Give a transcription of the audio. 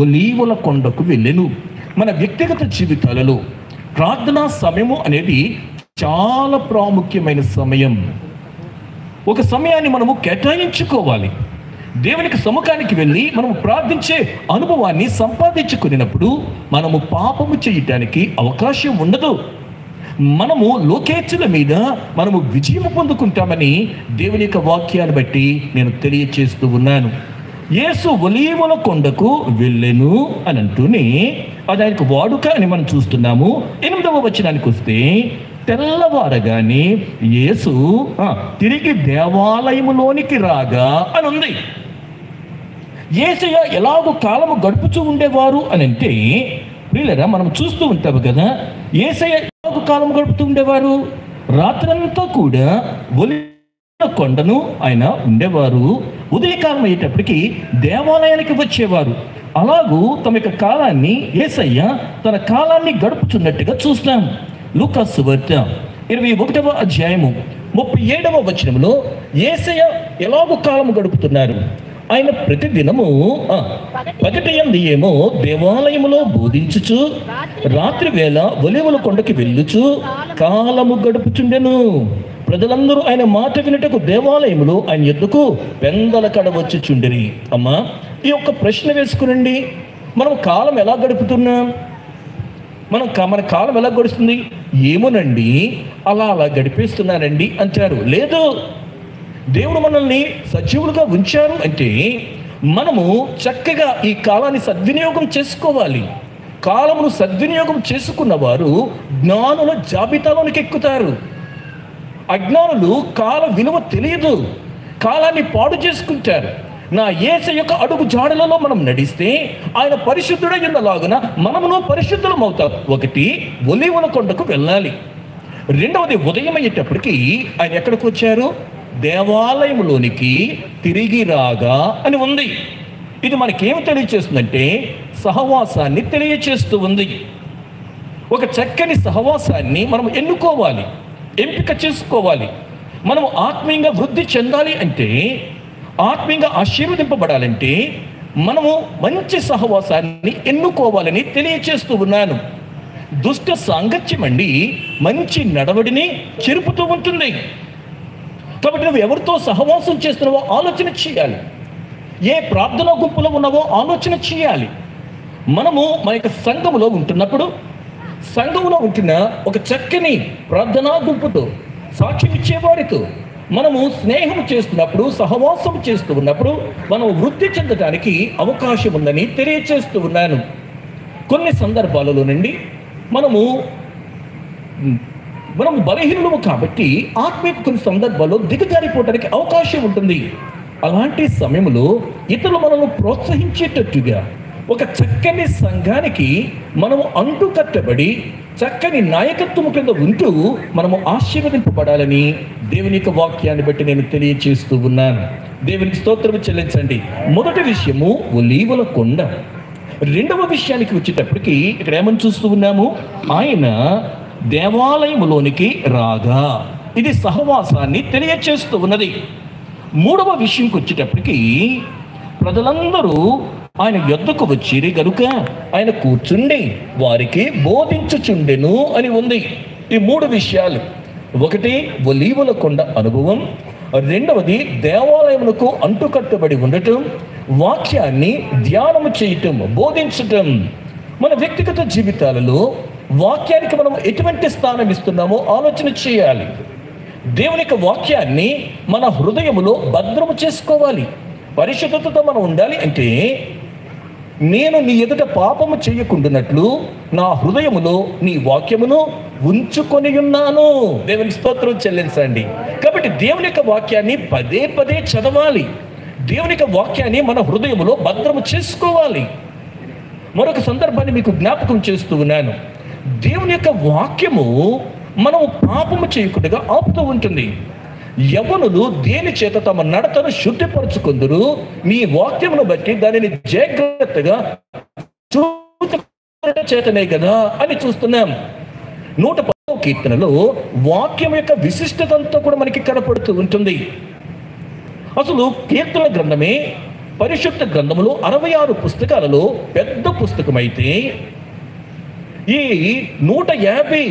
ఒలీవల కొండకు వెళ్ళెను. మన వ్యక్తిగత జీవితాలలో ప్రార్థనా సమయము అనేది చాలా ప్రాముఖ్యమైన సమయం. ఒక సమయాన్ని మనము కేటాయించుకోవాలి. దేవునికి సముఖానికి వెళ్ళి మనము ప్రార్థించే అనుభవాన్ని సంపాదించుకున్నప్పుడు మనము పాపము చేయటానికి అవకాశం ఉండదు. మనము లోకేచ్ఛల మీద మనము విజయం పొందుకుంటామని దేవుని యొక్క వాక్యాన్ని బట్టి నేను తెలియచేస్తూ ఉన్నాను. యేసు ఒలీవల కొండకు వెళ్ళెను అని అంటూనే అది ఆయనకు వాడుక అని మనం చూస్తున్నాము. 8వ వచనానికి వస్తే, తెల్లవారగానే యేసు తిరిగి దేవాలయములోనికి రాగా అని ఉంది. యేసయ్య ఎలాగో కాలము గడుపుతూ ఉండేవారు అని అంటే, ప్రియులారా, మనం చూస్తూ ఉంటాము కదా, యేసయ్య ఎలాగో కాలం గడుపుతూ ఉండేవారు. రాత్రంతా కూడా ఒలీవల కొండను ఆయన ఉండేవారు. ఉదయకాలం అయ్యేటప్పటికి దేవాలయానికి వచ్చేవారు. అలాగూ తమ యొక్క కాలాన్ని యేసయ్య తన కాలాన్ని గడుపుతున్నట్టుగా చూస్తాం. లూకా సువార్త 21వ అధ్యాయము 37వ వచనంలో యేసయ్య ఎలాగో కాలము గడుపుతున్నారు. ఆయన ప్రతిదినము పగటియందు ఏమో దేవాలయములో బోధించుచు, రాత్రి వేళ ఒలీవల కొండకి వెళ్ళుచు కాలము గడుపుచుండెను. ప్రజలందరూ ఆయన మాట వినుటకు దేవాలయములో ఆయన యొద్దకు పెందల కడ వచ్చుచుండిరి. అమ్మా, ఈ ఒక్క ప్రశ్న వేసుకునండి. మనం కాలం ఎలా గడుపుతున్నాం? మన కాలం ఎలా గడుస్తుంది? ఏమోనండి, అలా గడిపేస్తున్నానండి అంటారు. లేదు, దేవుడు మనల్ని సజీవులుగా ఉంచారు అంటే మనము చక్కగా ఈ కాలాన్ని సద్వినియోగం చేసుకోవాలి. కాలమును సద్వినియోగం చేసుకున్న వారు జ్ఞానుల జాబితాలోనికి ఎక్కుతారు. అజ్ఞానులు కాల విలువ తెలియదు, కాలాన్ని పాడు చేసుకుంటారు. నా యేసయ్య యొక్క అడుగు జాడలలో మనం నడిస్తే ఆయన పరిశుద్ధుడై ఉన్నలాగున మనమును పరిశుద్ధులం అవుతాం. ఒకటి, ఒలీవల కొండకు వెళ్ళాలి. రెండవది, ఉదయం అయ్యేటప్పటికి ఆయన ఎక్కడికి వచ్చారు? దేవాలయంలోనికి తిరిగి రాగా అని ఉంది. ఇది మనకేం తెలియచేస్తుందంటే సహవాసాన్ని తెలియచేస్తూ ఉంది. ఒక చక్కని సహవాసాన్ని మనం ఎన్నుకోవాలి, ఎంపిక చేసుకోవాలి. మనము ఆత్మీయంగా వృద్ధి చెందాలి అంటే, ఆత్మీయంగా ఆశీర్వదింపబడాలంటే మనము మంచి సహవాసాన్ని ఎన్నుకోవాలని తెలియచేస్తూ ఉన్నాను. దుష్ట సాంగత్యం అండి మంచి నడవడిని చెరుపుతూ ఉంటుంది. కాబట్టి నువ్వు ఎవరితో సహవాసం చేస్తున్నావో ఆలోచన చేయాలి. ఏ ప్రార్థనా గుంపులో ఉన్నావో ఆలోచన చేయాలి. మనము మన యొక్క సంఘములో ఉంటున్నప్పుడు, సంఘంలో ఉంటున్న ఒక చక్కని ప్రార్థనా గుంపుతో, సాక్ష్యం ఇచ్చేవారితో మనము స్నేహం చేస్తున్నప్పుడు, సహవాసం చేస్తూ ఉన్నప్పుడు మనం వృద్ధి చెందడానికి అవకాశం ఉందని తెలియచేస్తూ ఉన్నాను. కొన్ని సందర్భాలలో నుండి మనము బలహీనులము కాబట్టి ఆత్మీయ కొన్ని సందర్భాల్లో దిగజారిపోవడానికి అవకాశం ఉంటుంది. అలాంటి సమయంలో ఇతరులు మనల్ని ప్రోత్సహించేటట్టుగా ఒక చక్కని సంఘానికి మనము అంటుకట్టబడి చక్కని నాయకత్వం కింద ఉంటూ మనము ఆశీర్వదింపబడాలని దేవుని యొక్క వాక్యాన్ని బట్టి నేను తెలియచేస్తూ ఉన్నాను. దేవునికి స్తోత్రం చెల్లించండి. మొదటి విషయము ఒలీవల కొండ. రెండవ విషయానికి వచ్చేటప్పటికి ఇక్కడ ఏమని చూస్తూ ఉన్నాము? ఆయన దేవాలయములోనికి రాగా. ఇది సహవాసాన్ని తెలియచేస్తూ ఉన్నది. మూడవ విషయంకి వచ్చేటప్పటికి ప్రజలందరూ ఆయన యొద్దకు వచ్చిరి గనుక ఆయన కూర్చుండి వారికి బోధించుచుండెను అని ఉంది. ఈ మూడు విషయాలు, ఒకటి ఒలీవల కొండ అనుభవం, రెండవది దేవాలయమునకు అంటుకట్టబడి ఉండటం, వాక్యాన్ని ధ్యానము చేయటం, బోధించటం. మన వ్యక్తిగత జీవితాలలో వాక్యానికి మనం ఎటువంటి స్థానం ఇస్తున్నామో ఆలోచన చేయాలి. దేవుని యొక్క వాక్యాన్ని మన హృదయములో భద్రము చేసుకోవాలి. పరిశుద్ధతతో మనం ఉండాలి అంటే, నేను నీ ఎదుట పాపము చేయకుండానట్లు నా హృదయములో నీ వాక్యమును ఉంచుకొని ఉన్నాను. దేవుని స్తోత్రం చెల్లించండి. కాబట్టి దేవుని యొక్క వాక్యాన్ని పదే పదే చదవాలి. దేవుని యొక్క వాక్యాన్ని మన హృదయములో భద్రము చేసుకోవాలి. మరొక సందర్భాన్ని మీకు జ్ఞాపకం చేస్తూ ఉన్నాను. దేవుని యొక్క వాక్యము మనము పాపము చేయకుండా ఆపుతూ ఉంటుంది. యవ్వనులు దేని చేత తమ నడతను శుద్ధిపరచుకుందరు? నీ వాక్యమును బట్టి దానిని జాగ్రత్తగా చేతనే కదా అని చూస్తున్నాం. 110వ కీర్తనలో వాక్యం యొక్క విశిష్టత అంతా కూడా మనకి కనపడుతూ ఉంటుంది. అసలు కీర్తన గ్రంథమే పరిశుద్ధ గ్రంథములో 66 పుస్తకాలలో పెద్ద పుస్తకమైతే ఈ 150